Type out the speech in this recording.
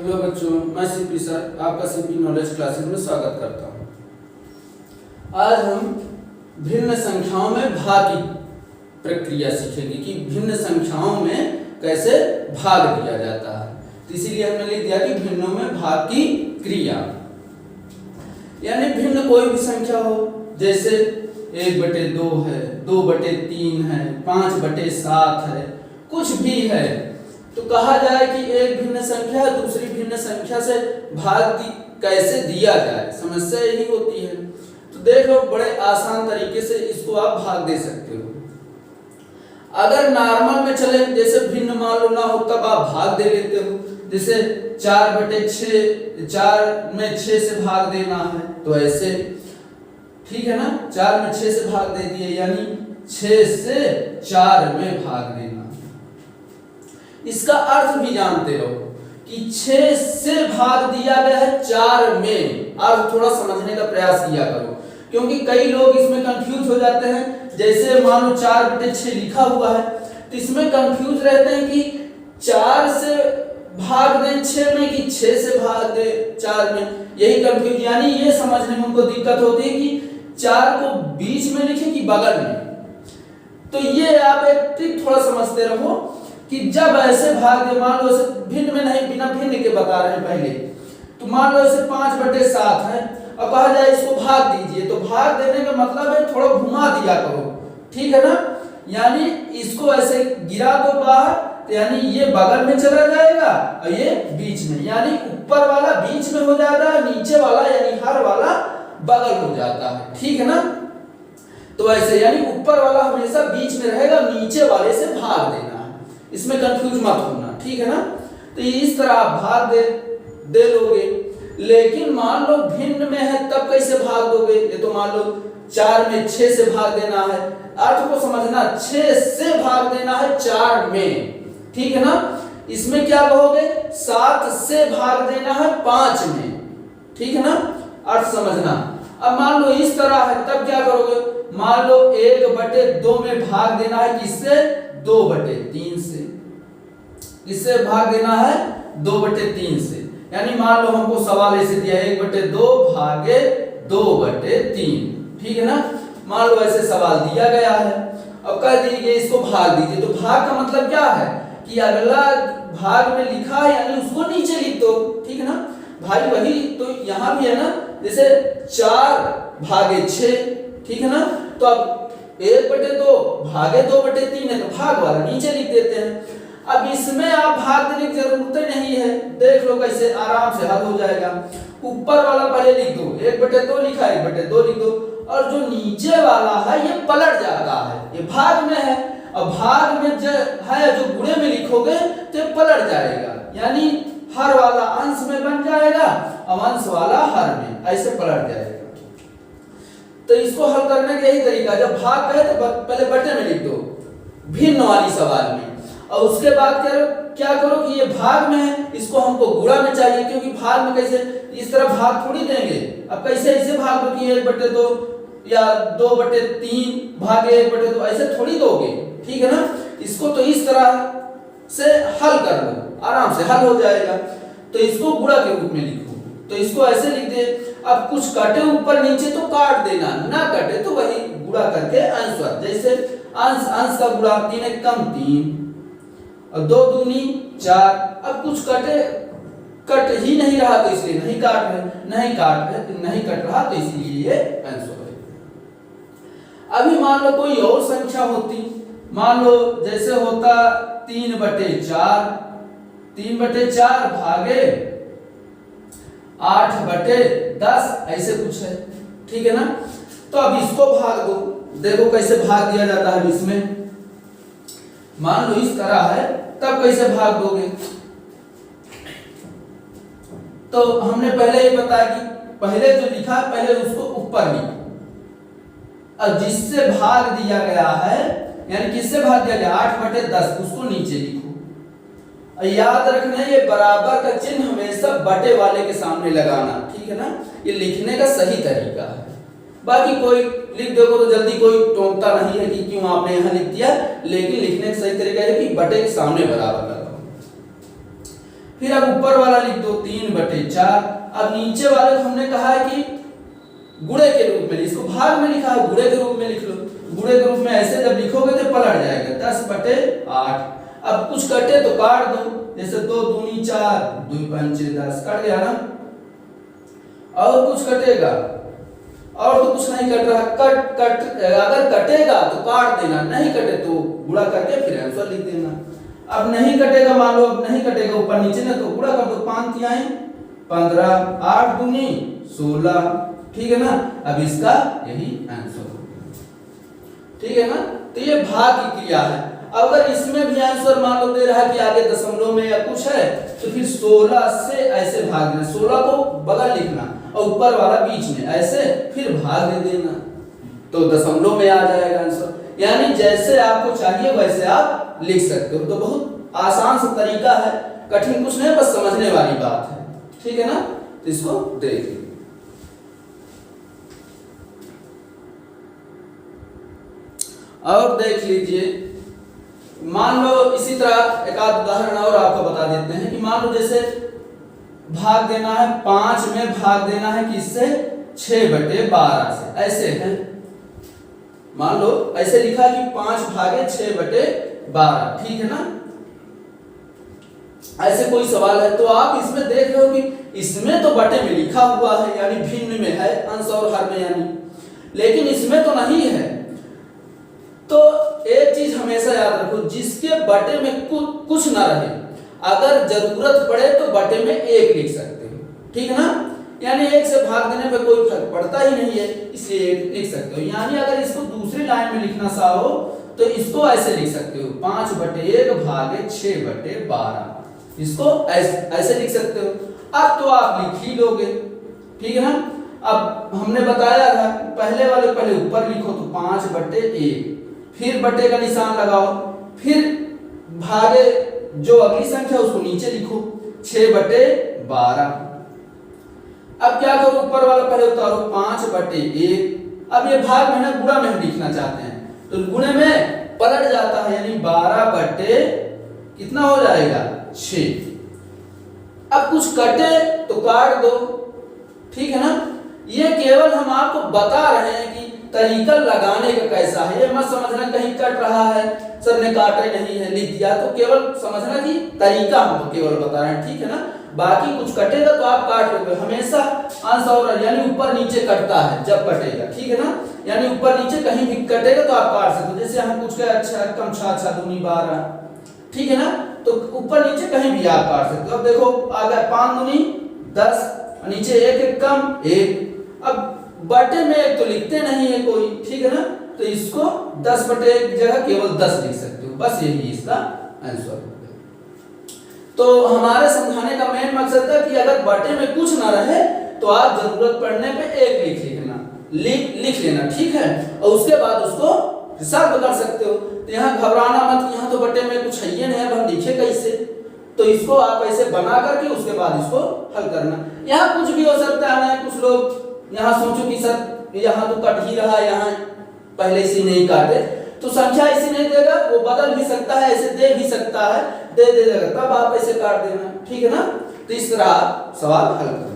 Hello बच्चों, मैं CP sir आपका सीपी नॉलेज क्लासेस में स्वागत करता हूँ। आज हम भिन्न संख्याओं में भाग की प्रक्रिया सीखेंगे कि भिन्न संख्याओं में कैसे भाग दिया जाता है। तो इसीलिए हमने लिख दिया कि भिन्नों में भाग की क्रिया, यानी भिन्न कोई भी संख्या हो, जैसे 1/2 है, 2/3 है, 5/7 है, कुछ भी है, तो कहा जाए कि एक भिन्न संख्या दूसरी भिन्न संख्या से भाग कैसे दिया जाए, समस्या यही होती है। तो देख लो, बड़े आसान तरीके से इसको आप भाग दे सकते हो। अगर नॉर्मल में चले, जैसे भिन्न मान लो ना हो, तब आप भाग दे लेते हो। जैसे 4/6, 4 में 6 से भाग देना है, तो ऐसे ठीक है ना, 4 में 6 से भाग दे दिए, यानी 6 से 4 में भाग देना। इसका अर्थ भी जानते रहो कि 6 से भाग दिया गया है 4 में। अर्थ थोड़ा समझने का प्रयास किया करो, क्योंकि कई लोग इसमें कंफ्यूज हो जाते हैं। जैसे मान लो 4/6 लिखा हुआ है, तो इसमें कंफ्यूज रहते हैं कि 4 से भाग दें 6 में कि 6 से भाग दे 4 में, यही कंफ्यूज, यानी ये समझने में उनको दिक्कत होती है कि 4 को बीच में लिखे कि बगल में। तो ये आप एक ट्रिक थोड़ा समझते रहो कि जब ऐसे भाग दे, मान लो ऐसे भिन्न में नहीं, बिना भिन्न के बता रहे हैं पहले, तो मान लो ऐसे 5/7 है और कहा जाए इसको भाग दीजिए, तो भाग देने का मतलब है थोड़ा घुमा दिया करो, ठीक है ना, यानी इसको ऐसे गिरा दो बाहर, तो यानी ये बगल में चला जाएगा और ये बीच में, यानी ऊपर वाला बीच में हो जाता है, नीचे वाला यानी हर वाला बगल हो जाता है, ठीक है ना। तो ऐसे यानी ऊपर वाला हमेशा बीच में रहेगा, नीचे वाले से भाग देना, इसमें कंफ्यूज मत होना, ठीक है ना। तो इस तरह आप भाग दे लोगे। लेकिन मान लो भिन्न में है, तब कैसे भाग दोगे? ये तो मान लो 4 में 6 से भाग देना है, अर्थ को समझना, 6 से भाग देना है 4 में, ठीक है ना। इसमें क्या कहोगे? 7 से भाग देना है 5 में, ठीक है ना, अर्थ समझना। अब मान लो इस तरह है, तब क्या करोगे? मान लो 1/2 में भाग देना है किससे? 2/3 से। किससे भाग देना है? 2/3 से। यानी मान लो हमको सवाल ऐसे दिया है 1/2 भागे 2/3, ठीक है ना। मान लो ऐसे सवाल दिया गया है, अब कह दीजिए इसको भाग दीजिए, तो भाग का मतलब क्या है कि अगला भाग में लिखा है यानी उसको नीचे लिख दो, ठीक है ना भाई। वही तो यहाँ भी है ना, जैसे 4/6, ठीक है ना, तो अब 1/2 भागे 2/3 है, तो भाग वाला नीचे लिख देते हैं। अब इसमें आप भाग देने की जरूरत नहीं है, देख लो कैसे आराम से हल हो जाएगा। ऊपर वाला पहले लिख दो, 1/2 लिखा है, 1/2 लिख दो, और जो नीचे वाला है ये पलट जाता है, ये भाग में है, और भाग में जो है जो गुणे में लिखोगे तो ये पलट जाएगा, यानी हर वाला अंश में बन जाएगा और अंश वाला हर में, ऐसे पलट जाएगा। तो इसको हल करने का यही तरीका, जब भाग कहे तो पहले बटे में लिख दो भिन्न वाली सवाल में, और उसके बाद क्या करो कि ये भाग में है, इसको हमको गुणा में चाहिए, क्योंकि भाग में कैसे इस तरह भाग थोड़ी देंगे। अब कैसे ऐसे भाग दो कि 1/2 या 2/3 भागे 1/2, ऐसे थोड़ी दोगे, ठीक है ना। इसको तो इस तरह से हल कर लो, आराम से हल हो जाएगा। तो इसको गुणा के रूप में लिखो, तो इसको ऐसे लिख दे। अब कुछ कटे ऊपर नीचे तो काट देना, ना कटे तो वही गुणा करके अंश, जैसे अंश अंश का गुणा, 3 1 कम 3 और 2 दूनी 4। अब कुछ कट ही नहीं रहा, तो इसलिए नहीं काट रहे, नहीं कट रहा, तो इसलिए ये अंश हो गया। अभी मान लो कोई और संख्या होती, मान लो जैसे होता 3/4, 3/4 भागे 8/10, ऐसे कुछ है, ठीक है ना। तो अब इसको भाग दो, देखो कैसे भाग दिया जाता है। इसमें मान लो इस तरह है, तब कैसे भाग दोगे? तो हमने पहले ये बताया कि पहले जो लिखा है पहले उसको ऊपर लिखो, और जिससे भाग दिया गया है, यानी किससे भाग दिया गया 8/10, उसको नीचे लिखो। याद रखना ये बराबर का चिन्ह हमेशा बटे वाले के सामने लगाना, ठीक है ना, ये लिखने का सही तरीका है। बाकी कोई लिख देखो तो जल्दी कोई टोकता नहीं है कि क्यों आपने यहाँ लिख दिया, लेकिन लिखने का सही तरीका है कि बटे के सामने बराबर लगाओ। फिर अब ऊपर वाला लिख दो 3/4। अब नीचे वाले को हमने कहा है कि गुणे के रूप में, इसको भाग में लिखा है, गुणे के रूप में लिख लो। गुणे के रूप में ऐसे जब लिखोगे तो पलट जाएगा 10/8। अब कुछ कटे तो काट दो, जैसे 2 दूनी 4, 2 पंचे 10, कट गया ना। और कुछ कटेगा, और तो कुछ नहीं कट रहा, अगर कटेगा तो काट देना, नहीं कटे तो गुणा करके फिर आंसर लिख देना। अब नहीं कटेगा, मान लो अब नहीं कटेगा ऊपर नीचे ना, तो गुणा कर दो, 5 तिहाई 15, 8 दूनी 16, ठीक है ना। अब इसका यही आंसर होगा, ठीक है ना। तो ये भाग की क्रिया है। अगर इसमें भी आंसर मान लो दे रहा है कि आगे दशमलव में या कुछ है, तो फिर 16 से ऐसे भाग देना, 16 को बगल लिखना और ऊपर वाला बीच में ऐसे, फिर भाग दे देना, तो दशमलव में आ जाएगा आंसर। यानी जैसे आपको चाहिए वैसे आप लिख सकते हो। तो बहुत आसान सा तरीका है, कठिन कुछ नहीं, बस समझने वाली बात है, ठीक है ना। तो इसको देखिए। और देख लीजिए, मान लो इसी तरह एक आध उदाहरण और आपको बता देते हैं कि मान लो जैसे भाग देना है 5 में, भाग देना है किससे, 6/12 से, ऐसे है। मान लो ऐसे लिखा कि 5 भागे 6/12, ठीक है ना। ऐसे कोई सवाल है तो आप इसमें देख रहे हो कि इसमें तो बटे में लिखा हुआ है, यानी भिन्न में है, अंश और हर में यानी, लेकिन इसमें तो नहीं है। तो एक चीज हमेशा याद रखो, जिसके बटे में कुछ ना रहे, अगर जरूरत पड़े तो बटे में 1 लिख सकते हो, ठीक है ना। यानी 1 से भाग देने पे कोई फर्क पड़ता ही नहीं है, इसलिए 1 लिख सकते हो। यानी अगर इसको दूसरी लाइन में लिखना चाहो तो इसको ऐसे लिख सकते हो, 5/1 भागे 6/12, इसको ऐसे लिख सकते हो। अब तो आप लिख ही लोगे, ठीक है ना। अब हमने बताया था पहले वाले पहले ऊपर लिखो तो 5/1, फिर बटे का निशान लगाओ, फिर भागे जो अगली संख्या उसको नीचे लिखो 6/12। अब क्या करो, ऊपर वाला पहले उतारो 5/1। अब ये भाग में ना गुणा में हम लिखना चाहते हैं, तो गुणे में पलट जाता है, यानी 12 कितना हो जाएगा 6। अब कुछ कटे तो काट दो, ठीक है ना। ये केवल हम आपको बता रहे हैं कि तरीका लगाने का कैसा है। ये मत समझना कहीं कट रहा है, सर ने काटा नहीं है लिख दिया, तो केवल समझना कि तरीका हम केवल बता रहे हैं, ठीक है ना। बाकी कुछ कटेगा तो आप काट लोगे, हमेशा अंश और यानी ऊपर नीचे कटता है जब कटेगा, ठीक है ना। यानी ऊपर नीचे कहीं भी कटेगा तो आप काट सकते हो। जैसे हम कुछ का अच्छा कम 6 दूनी 12, ठीक है ना, तो ऊपर नीचे कहीं भी आप काट सकते हो। अब देखो आ गया 5 दूनी 10, नीचे 1 कम 1। अब बटे में 1 तो लिखते नहीं है कोई, ठीक है ना, तो इसको 10/1 की जगह केवल 10 लिख सकते हो, बस यही इसका आंसर है। तो हमारे समझाने का मेन मकसद था कि अगर बटे में कुछ ना रहे तो आप जरूरत पड़ने पे 1 लिख लेना, ठीक है, और उसके बाद उसको हिसाब कर सकते हो। तो यहाँ घबराना मत, यहाँ तो बटे में कुछ है ही नहीं, अब हम लिखे कैसे, तो इसको आप ऐसे बना करके उसके बाद इसको हल करना। यहाँ कुछ भी हो सकता है ना, कुछ लोग यहाँ सोचो कि सर यहाँ तो कट ही रहा, यहाँ पहले से नहीं काटे, तो संख्या ऐसे नहीं देगा, वो बदल भी सकता है, ऐसे दे भी सकता है, दे देगा, तब आप ऐसे काट देना, ठीक है ना। तो इस तरह आप सवाल हल करना।